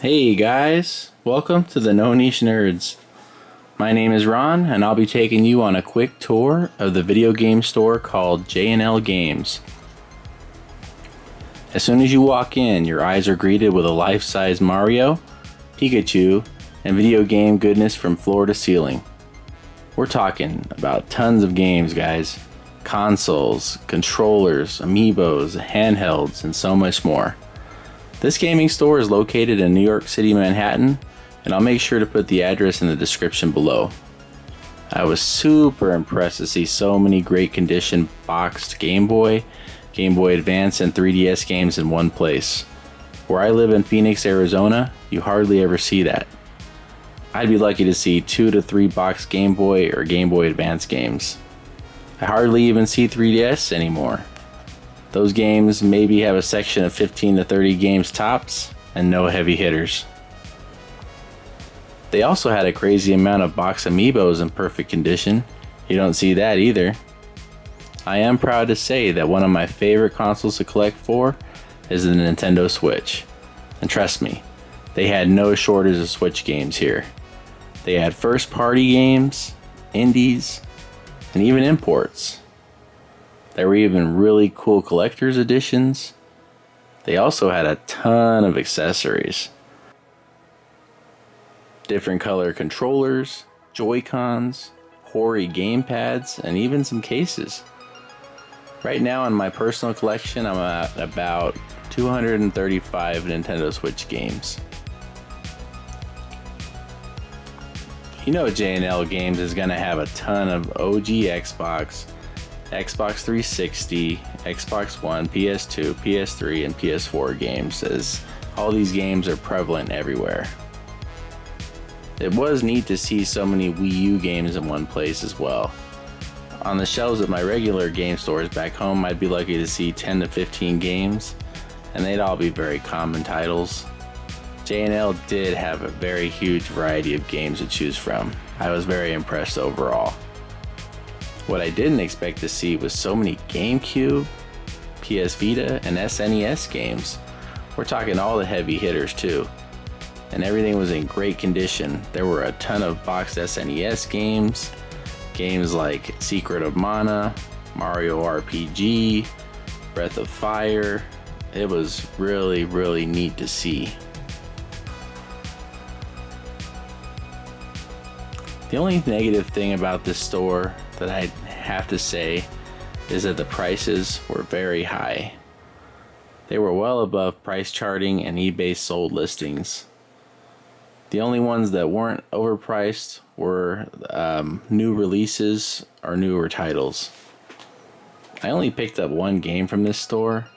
Hey guys, welcome to the No Niche Nerds. My name is Ron and I'll be taking you on a quick tour of the video game store called SNES Games. As soon as you walk in, your eyes are greeted with a life-size Mario, Pikachu, and video game goodness from floor to ceiling. We're talking about tons of games, guys. Consoles, controllers, amiibos, handhelds, and so much more. This gaming store is located in New York City, Manhattan, and I'll make sure to put the address in the description below. I was super impressed to see so many great condition boxed Game Boy Advance, and 3DS games in one place. Where I live in Phoenix, Arizona, you hardly ever see that. I'd be lucky to see 2 to 3 boxed Game Boy or Game Boy Advance games. I hardly even see 3DS anymore. Those games maybe have a section of 15 to 30 games tops and no heavy hitters. They also had a crazy amount of box amiibos in perfect condition. You don't see that either. I am proud to say that one of my favorite consoles to collect for is the Nintendo Switch. And trust me, they had no shortage of Switch games here. They had first party games, indies, and even imports. There were even really cool collector's editions. They also had a ton of accessories. Different color controllers, Joy-Cons, Hori gamepads, and even some cases. Right now in my personal collection, I'm at about 235 Nintendo Switch games. You know JNL Games is going to have a ton of OG Xbox 360, Xbox One, PS2, PS3, and PS4 games, as all these games are prevalent everywhere. It was neat to see so many Wii U games in one place as well. On the shelves at my regular game stores back home, I'd be lucky to see 10 to 15 games, and they'd all be very common titles. J&L did have a very huge variety of games to choose from. I was very impressed overall. What I didn't expect to see was so many GameCube, PS Vita, and SNES games. We're talking all the heavy hitters too. And everything was in great condition. There were a ton of boxed SNES games, games like Secret of Mana, Mario RPG, Breath of Fire. It was really neat to see. The only negative thing about this store that I have to say is that the prices were very high. They were well above price charting and eBay sold listings. The only ones that weren't overpriced were new releases or newer titles. I only picked up one game from this store,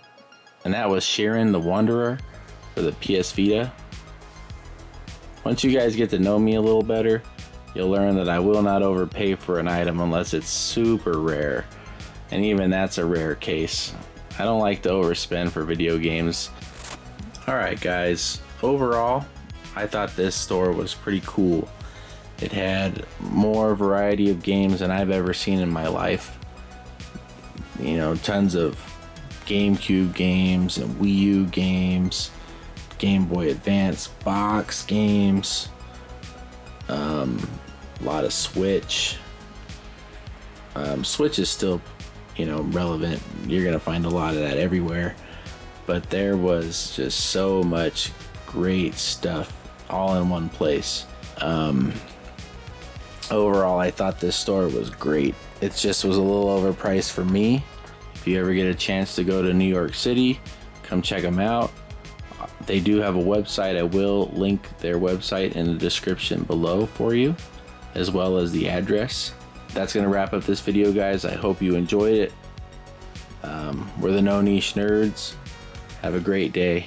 and that was Shiren the Wanderer for the PS Vita. Once you guys get to know me a little better, you'll learn that I will not overpay for an item unless it's super rare, and even that's a rare case. I don't like to overspend for video games. Alright guys, overall, I thought this store was pretty cool. It had more variety of games than I've ever seen in my life. You know, tons of GameCube games and Wii U games, Game Boy Advance box games, a lot of Switch. Switch is still, relevant. You're gonna find a lot of that everywhere. But there was just so much great stuff all in one place. Overall, I thought this store was great. It just was a little overpriced for me. If you ever get a chance to go to New York City, come check them out. They do have a website. I will link their website in the description below for you, as well as the address. That's going to wrap up this video, guys. I hope you enjoyed it. We're the No Niche Nerds. Have a great day.